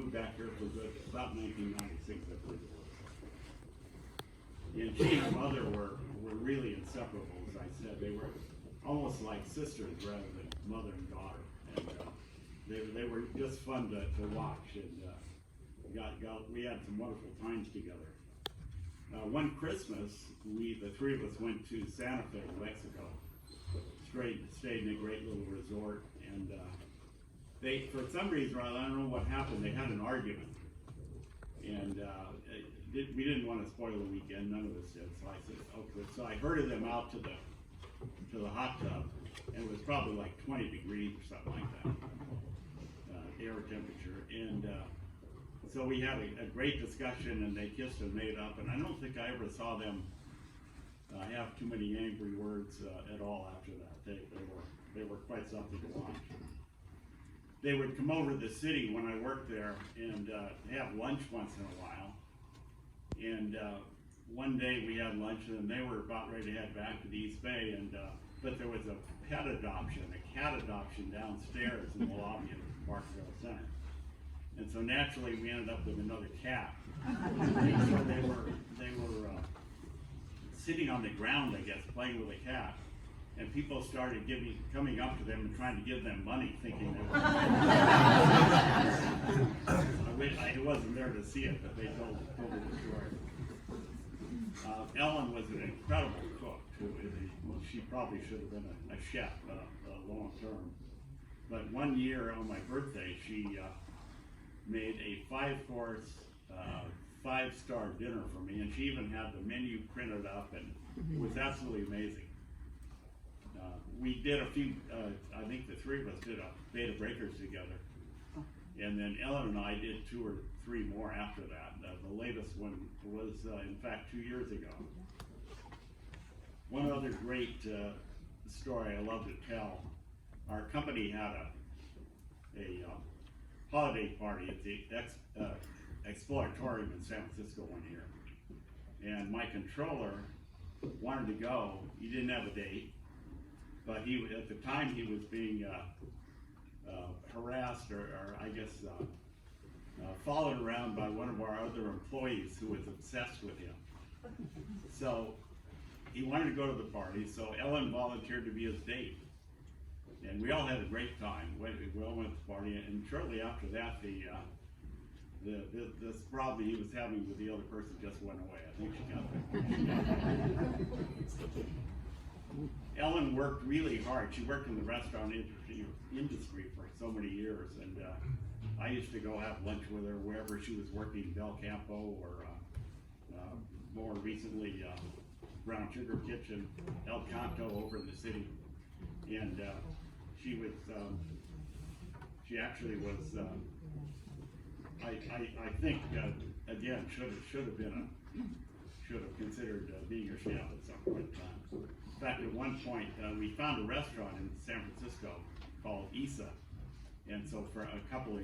moved back here for good, about 1996, I believe it was. And she and her mother were really inseparable, as I said. They were almost like sisters rather than mother and daughter. And they were just fun to watch, and we had some wonderful times together. One Christmas, the three of us went to Santa Fe, Mexico. Stayed in a great little resort, and they, for some reason, I don't know what happened, they had an argument. And we didn't want to spoil the weekend, none of us did, so I said, okay. So I herded them out to the hot tub, and it was probably like 20 degrees or something like that, air temperature. And so we had a great discussion, and they kissed and made up, and I don't think I ever saw them have too many angry words at all after that. They were quite something to watch. They would come over to the city when I worked there and have lunch once in a while. And one day we had lunch, and they were about ready to head back to the East Bay, and but there was a cat adoption downstairs in the lobby of Barksdale Center. And so naturally we ended up with another cat. And so they were sitting on the ground, I guess, playing with a cat. And people started coming up to them and trying to give them money, thinking they were. I wasn't there to see it, but they told the story. Ellen was an incredible cook too. She probably should have been a chef long term. But one year on my birthday, she made a 5-course, 5-star dinner for me, and she even had the menu printed up, and it was absolutely amazing. We did a few, I think the three of us did a Beta Breakers together. And then Ellen and I did 2 or 3 more after that. The latest one was, in fact, 2 years ago. One other great story I love to tell. Our company had a holiday party at the Exploratorium in San Francisco one year. And my controller wanted to go. He didn't have a date. But at the time he was being harassed or I guess followed around by one of our other employees who was obsessed with him. So he wanted to go to the party, so Ellen volunteered to be his date. And we all had a great time. We all went to the party, and shortly after that, this problem he was having with the other person just went away. I think she got it. Ellen worked really hard. She worked in the restaurant industry for so many years, and I used to go have lunch with her wherever she was working, Bel Campo, or more recently, Brown Sugar Kitchen, El Canto over in the city. And she actually was, I think, again, should have considered being a chef at some point in time. In fact, at one point, we found a restaurant in San Francisco called Isa, and so for a couple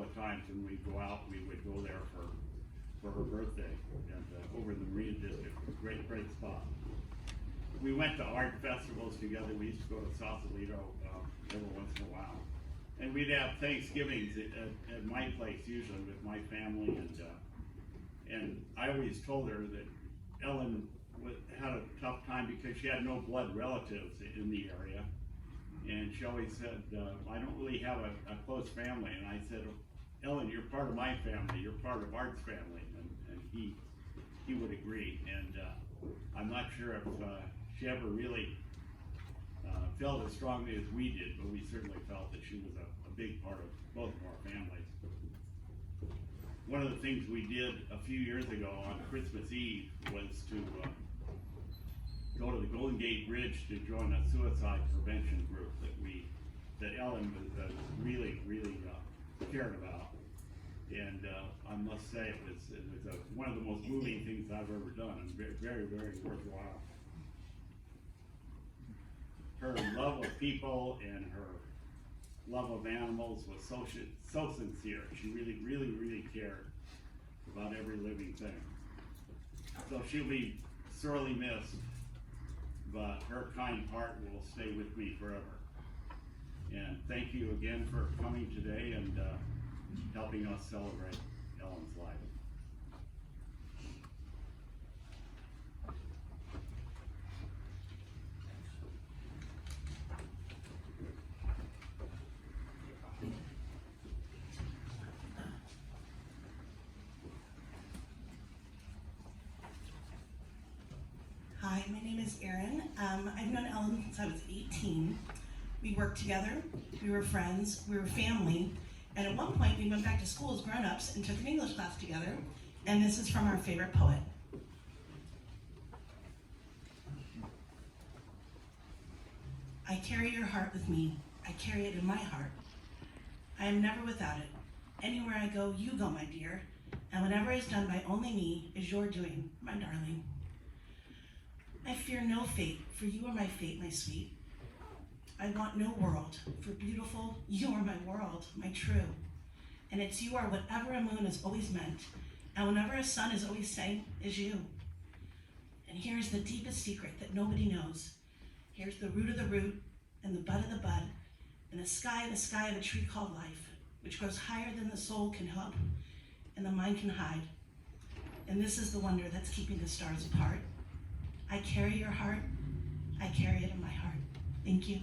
of times when we'd go out, we would go there for her birthday, and over in the Marina District, great spot. We went to art festivals together. We used to go to Sausalito every once in a while, and we'd have Thanksgivings at my place usually with my family, and I always told her that Ellen had a tough time because she had no blood relatives in the area, and she always said, I don't really have a close family. And I said, Ellen, you're part of my family, you're part of Art's family, and he would agree. And I'm not sure if she ever really felt as strongly as we did, but we certainly felt that she was a big part of both of our families. One of the things we did a few years ago on Christmas Eve was to go to the Golden Gate Bridge to join a suicide prevention group that Ellen was really cared about. And I must say it was one of the most moving things I've ever done, and very worthwhile. Her love of people and her love of animals was so sincere. She really cared about every living thing. So she'll be sorely missed, but her kind heart will stay with me forever. And thank you again for coming today, and helping us celebrate Ellen's life. Hi, my name is Erin. I've known Ellen since I was 18. We worked together, we were friends, we were family, and at one point we went back to school as grown-ups and took an English class together, and this is from our favorite poet. I carry your heart with me, I carry it in my heart. I am never without it. Anywhere I go, you go, my dear, and whatever is done by only me is your doing, my darling. I fear no fate, for you are my fate, my sweet. I want no world, for beautiful, you are my world, my true. And it's you are whatever a moon has always meant, and whenever a sun is always saying, is you. And here's the deepest secret that nobody knows. Here's the root of the root, and the bud of the bud, and the sky of a tree called life, which grows higher than the soul can hope, and the mind can hide. And this is the wonder that's keeping the stars apart. I carry your heart, I carry it in my heart. Thank you.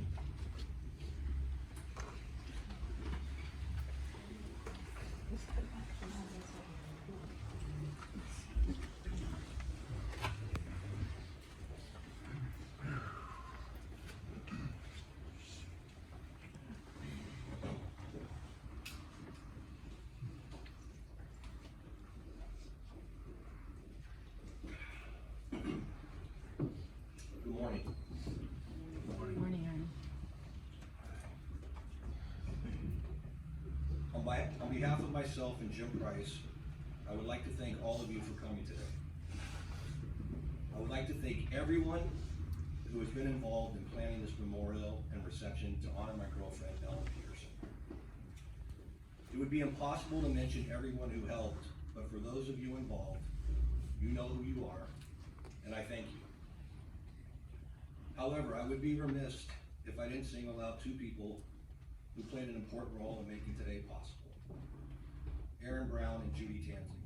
On behalf of myself and Jim Price, I would like to thank all of you for coming today. I would like to thank everyone who has been involved in planning this memorial and reception to honor my girlfriend, Ellen Peterson. It would be impossible to mention everyone who helped, but for those of you involved, you know who you are, and I thank you. However, I would be remiss if I didn't single out two people who played an important role in making today possible. Aaron Brown and Judy Tansey.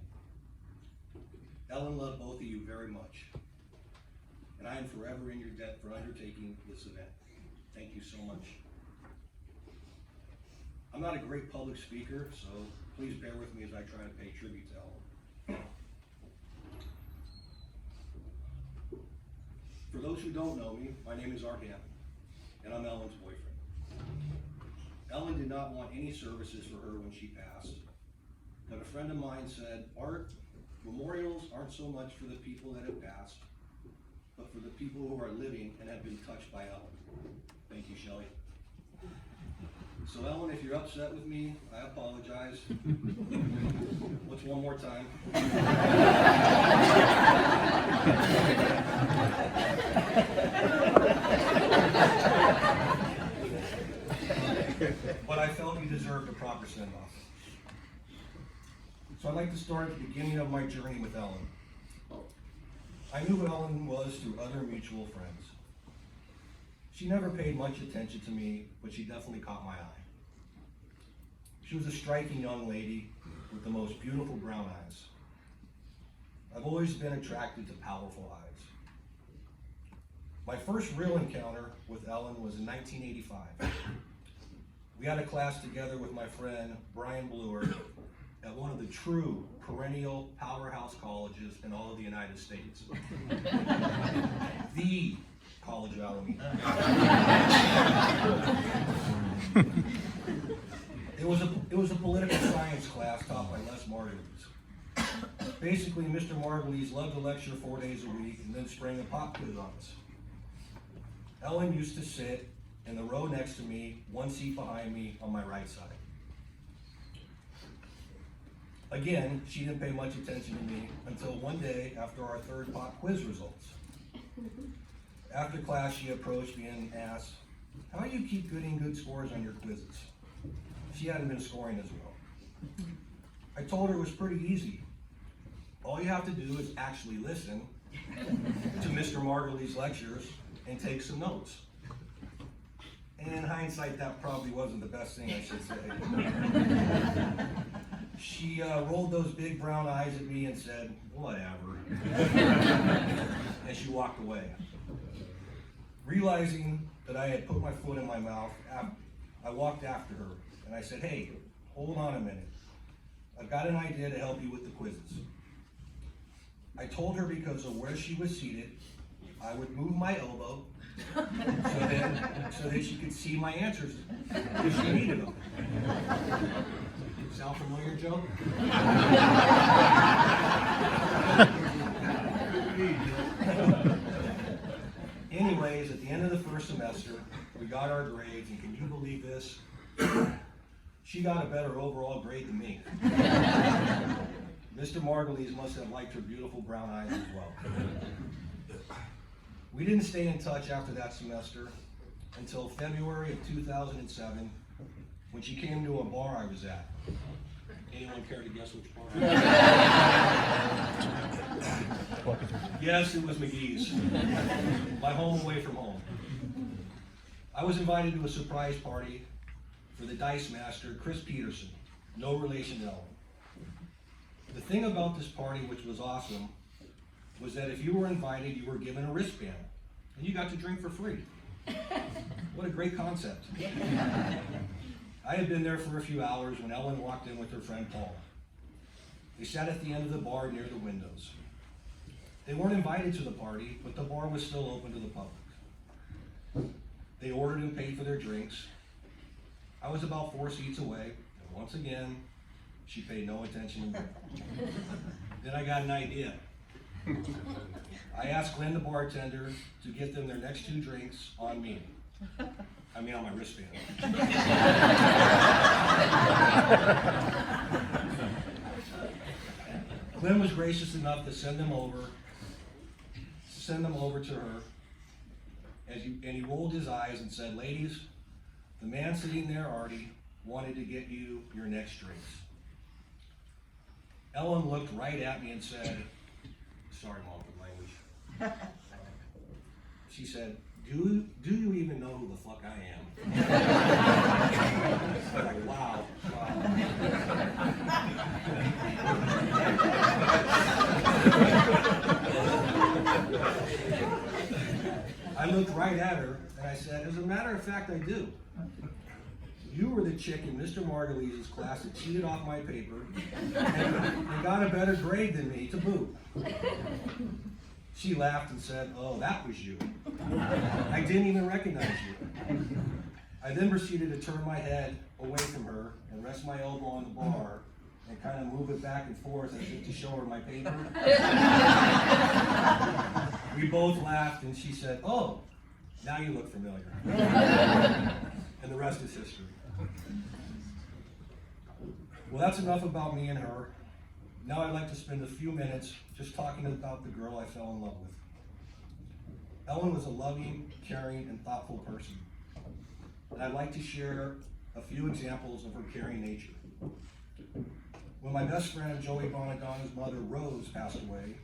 Ellen loved both of you very much, and I am forever in your debt for undertaking this event. Thank you so much. I'm not a great public speaker, so please bear with me as I try to pay tribute to Ellen. For those who don't know me, my name is Art Hammond, and I'm Ellen's boyfriend. Ellen did not want any services for her when she passed, but a friend of mine said, Art, memorials aren't so much for the people that have passed, but for the people who are living and have been touched by Ellen. Thank you, Shelley. So Ellen, if you're upset with me, I apologize. What's one more time? But I felt you deserved a proper send-off. So I'd like to start at the beginning of my journey with Ellen. I knew who Ellen was through other mutual friends. She never paid much attention to me, but she definitely caught my eye. She was a striking young lady with the most beautiful brown eyes. I've always been attracted to powerful eyes. My first real encounter with Ellen was in 1985. We had a class together with my friend Brian Bluer at one of the true perennial powerhouse colleges in all of the United States. The College of Alameda. It was a political science class taught by Les Margulies. Basically, Mr. Margulies loved to lecture 4 days a week and then spring a pop quiz on us. Ellen used to sit in the row next to me, one seat behind me on my right side. Again, she didn't pay much attention to me until one day after our third pop quiz results. After class, she approached me and asked, how do you keep getting good scores on your quizzes? She hadn't been scoring as well. I told her it was pretty easy. All you have to do is actually listen to Mr. Margulies' lectures and take some notes. And in hindsight, that probably wasn't the best thing I should say. She rolled those big brown eyes at me and said, "Whatever." And she walked away. Realizing that I had put my foot in my mouth, I walked after her and I said, "Hey, hold on a minute. I've got an idea to help you with the quizzes." I told her because of where she was seated, I would move my elbow so that she could see my answers if she needed them. Sound familiar, Joe? Anyways, at the end of the first semester, we got our grades, and can you believe this? She got a better overall grade than me. Mr. Margulies must have liked her beautiful brown eyes as well. We didn't stay in touch after that semester until February of 2007, when she came to a bar I was at. Anyone care to guess which bar? Yes, it was McGee's. My home away from home. I was invited to a surprise party for the Dice Master, Chris Peterson, no relation to Ellen. The thing about this party, which was awesome, was that if you were invited, you were given a wristband, and you got to drink for free. What a great concept. I had been there for a few hours when Ellen walked in with her friend Paul. They sat at the end of the bar near the windows. They weren't invited to the party, but the bar was still open to the public. They ordered and paid for their drinks. I was about 4 seats away, and once again, she paid no attention to me. Then I got an idea. I asked Glenn, the bartender, to get them their next 2 drinks on me. I mean, on my wristband. Glenn was gracious enough to send them over to her, and he rolled his eyes and said, "Ladies, the man sitting there, Artie, wanted to get you your next drinks." Ellen looked right at me and said, "Sorry, Mom, for the language." She said, Do you even know who the fuck I am?" Like, wow. I looked right at her and I said, "As a matter of fact, I do. You were the chick in Mr. Margulies' class that cheated off my paper and got a better grade than me to boot." She laughed and said, "Oh, that was you. I didn't even recognize you." I then proceeded to turn my head away from her and rest my elbow on the bar and kind of move it back and forth as if to show her my paper. We both laughed and she said, "Oh, now you look familiar." And the rest is history. Well, that's enough about me and her. Now I'd like to spend a few minutes just talking about the girl I fell in love with. Ellen was a loving, caring, and thoughtful person. And I'd like to share a few examples of her caring nature. When my best friend Joey Bonadonna's mother, Rose, passed away,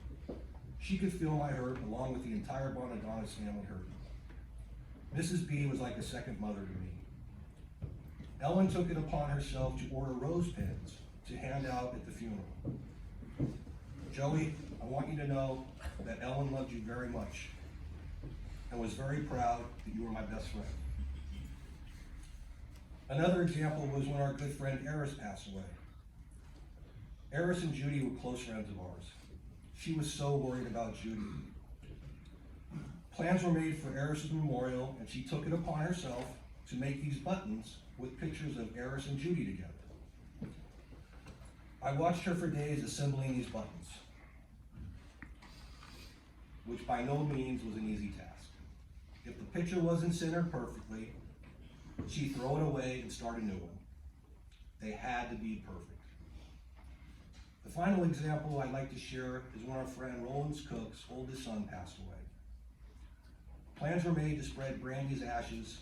she could feel my hurt along with the entire Bonadonna's family hurt. Mrs. B was like a second mother to me. Ellen took it upon herself to order rose pens to hand out at the funeral. Joey, I want you to know that Ellen loved you very much and was very proud that you were my best friend. Another example was when our good friend Eris passed away. Eris and Judy were close friends of ours. She was so worried about Judy. Plans were made for Eris's memorial, and she took it upon herself to make these buttons with pictures of Eris and Judy together. I watched her for days assembling these buttons, which by no means was an easy task. If the picture wasn't centered perfectly, she'd throw it away and start a new one. They had to be perfect. The final example I'd like to share is when our friend Roland's Cook's oldest son passed away. Plans were made to spread Brandy's ashes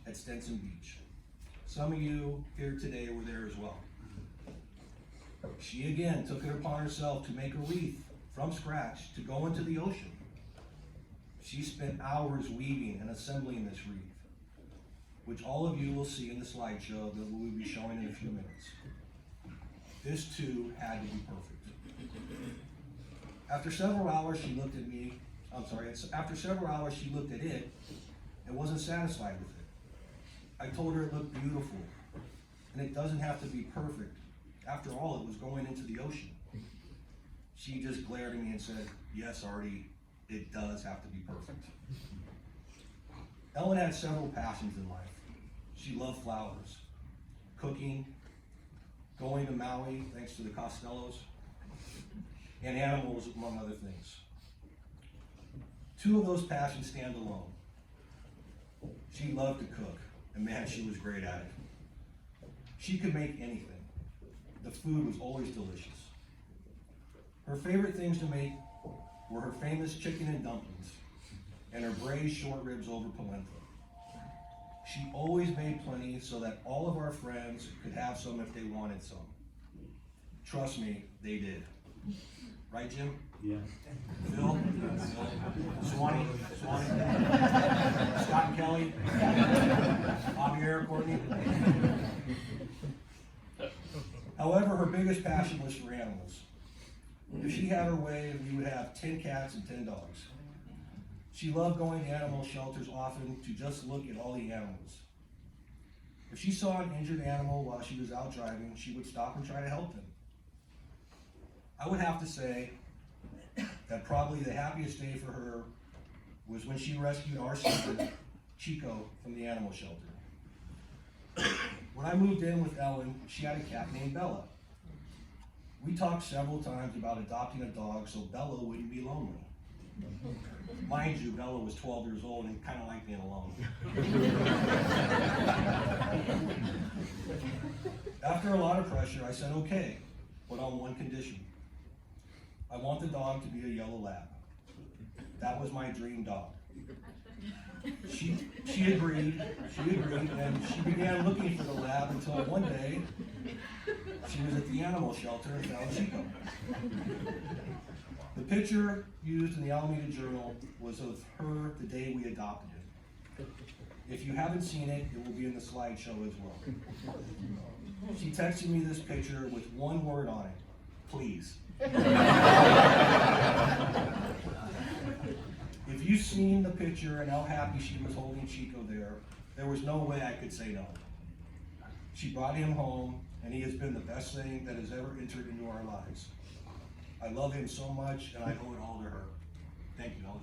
at Stetson Beach. Some of you here today were there as well. She again took it upon herself to make a wreath from scratch to go into the ocean. She spent hours weaving and assembling this wreath, which all of you will see in the slideshow that we will be showing in a few minutes. This too had to be perfect. After several hours she looked at it and wasn't satisfied with it. I told her it looked beautiful, and it doesn't have to be perfect. After all, it was going into the ocean. She just glared at me and said, "Yes, Artie, it does have to be perfect." Ellen had several passions in life. She loved flowers, cooking, going to Maui, thanks to the Costellos, and animals, among other things. Two of those passions stand alone. She loved to cook, and man, she was great at it. She could make anything. The food was always delicious. Her favorite things to make were her famous chicken and dumplings, and her braised short ribs over polenta. She always made plenty so that all of our friends could have some if they wanted some. Trust me, they did. Right, Jim? Yeah. Phil? Swanee? Scott and Kelly? Javier, Courtney? However, her biggest passion was for animals. If she had her way, we would have 10 cats and 10 dogs. She loved going to animal shelters often to just look at all the animals. If she saw an injured animal while she was out driving, she would stop and try to help them. I would have to say that probably the happiest day for her was when she rescued our son, Chico, from the animal shelter. When I moved in with Ellen, she had a cat named Bella. We talked several times about adopting a dog so Bella wouldn't be lonely. Mind you, Bella was 12 years old and kind of liked being alone. After a lot of pressure, I said okay, but on one condition. I want the dog to be a yellow lab. That was my dream dog. She agreed, and she began looking for the lab until one day she was at the animal shelter and found Chico. The picture used in the Alameda Journal was of her the day we adopted him. If you haven't seen it, it will be in the slideshow as well. She texted me this picture with one word on it: please. If you've seen the picture and how happy she was holding Chico there was no way I could say no. She brought him home, and he has been the best thing that has ever entered into our lives. I love him so much, and I owe it all to her. Thank you, Ellen.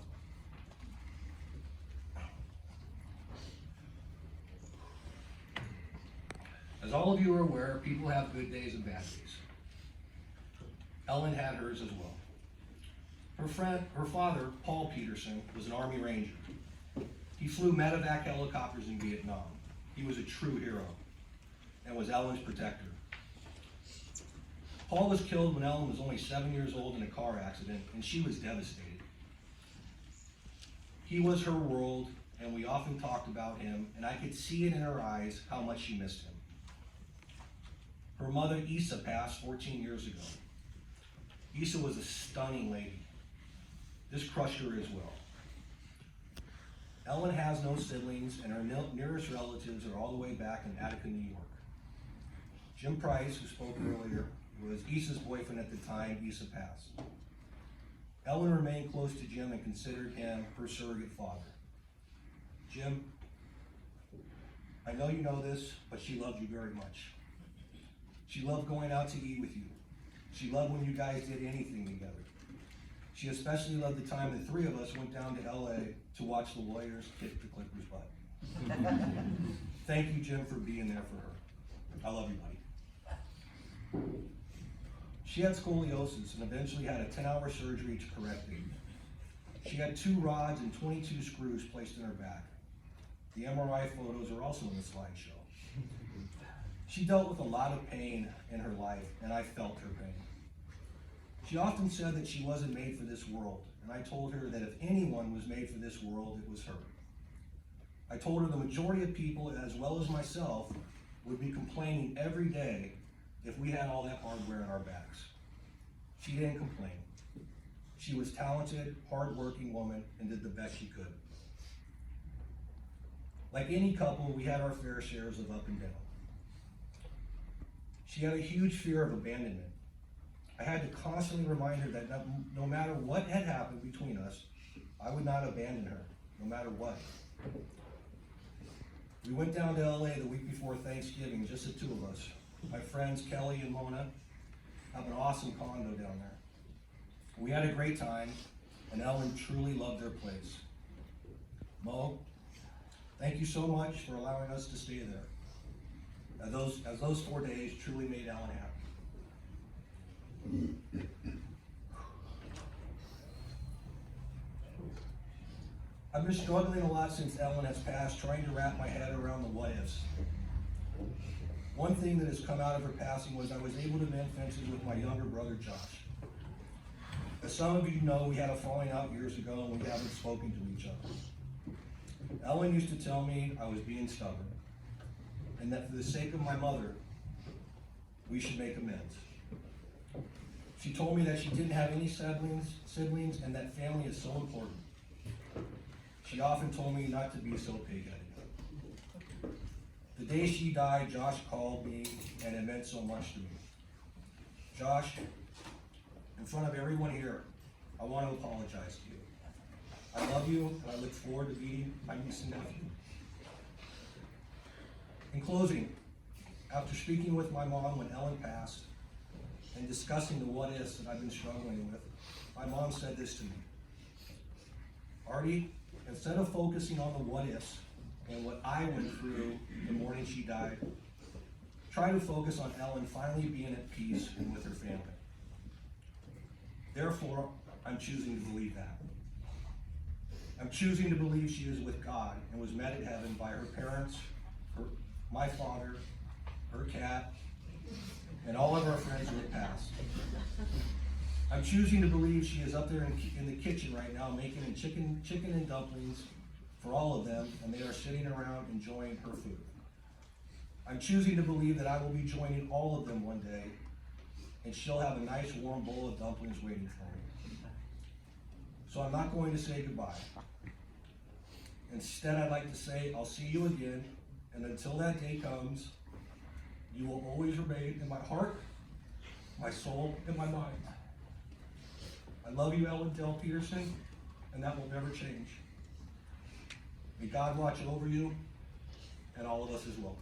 As all of you are aware, people have good days and bad days. Ellen had hers as well. Her father, Paul Peterson, was an Army Ranger. He flew medevac helicopters in Vietnam. He was a true hero and was Ellen's protector. Paul was killed when Ellen was only 7 years old in a car accident, and she was devastated. He was her world, and we often talked about him, and I could see it in her eyes how much she missed him. Her mother, Isa, passed 14 years ago. Isa was a stunning lady. This crushed her as well. Ellen has no siblings, and her nearest relatives are all the way back in Attica, New York. Jim Price, who spoke earlier, was Isa's boyfriend at the time Isa passed. Ellen remained close to Jim and considered him her surrogate father. Jim, I know you know this, but she loved you very much. She loved going out to eat with you. She loved when you guys did anything together. She especially loved the time the three of us went down to LA to watch the Warriors kick the Clippers' butt. Thank you, Jim, for being there for her. I love you, buddy. She had scoliosis and eventually had a 10-hour surgery to correct it. She had 2 rods and 22 screws placed in her back. The MRI photos are also in the slideshow. She dealt with a lot of pain in her life, and I felt her pain. She often said that she wasn't made for this world, and I told her that if anyone was made for this world, it was her. I told her the majority of people, as well as myself, would be complaining every day if we had all that hardware in our backs. She didn't complain. She was a talented, hard-working woman and did the best she could. Like any couple, we had our fair shares of up and down. She had a huge fear of abandonment. I had to constantly remind her that no matter what had happened between us, I would not abandon her, no matter what. We went down to LA the week before Thanksgiving, just the two of us. My friends Kelly and Mona have an awesome condo down there. We had a great time, and Ellen truly loved their place. Mo, thank you so much for allowing us to stay there, as those 4 days truly made Ellen happy. I've been struggling a lot since Ellen has passed, trying to wrap my head around the what ifs. One thing that has come out of her passing was I was able to mend fences with my younger brother, Josh. As some of you know, we had a falling out years ago and we haven't spoken to each other. Ellen used to tell me I was being stubborn and that for the sake of my mother, we should make amends. She told me that she didn't have any siblings and that family is so important. She often told me not to be so pig-headed. The day she died, Josh called me, and it meant so much to me. Josh, in front of everyone here, I want to apologize to you. I love you, and I look forward to meeting my niece and nephew. In closing, after speaking with my mom when Ellen passed, and discussing the what-ifs that I've been struggling with, my mom said this to me. Artie, instead of focusing on the what-ifs and what I went through the morning she died, try to focus on Ellen finally being at peace and with her family. Therefore, I'm choosing to believe that. I'm choosing to believe she is with God and was met in heaven by her parents, my father, her cat, and all of our friends who have passed. I'm choosing to believe she is up there in the kitchen right now making chicken and dumplings for all of them, and they are sitting around enjoying her food. I'm choosing to believe that I will be joining all of them one day, and she'll have a nice warm bowl of dumplings waiting for me. So I'm not going to say goodbye. Instead, I'd like to say, I'll see you again, and until that day comes, you will always remain in my heart, my soul, and my mind. I love you, Ellen Del Peterson, and that will never change. May God watch over you, and all of us as well.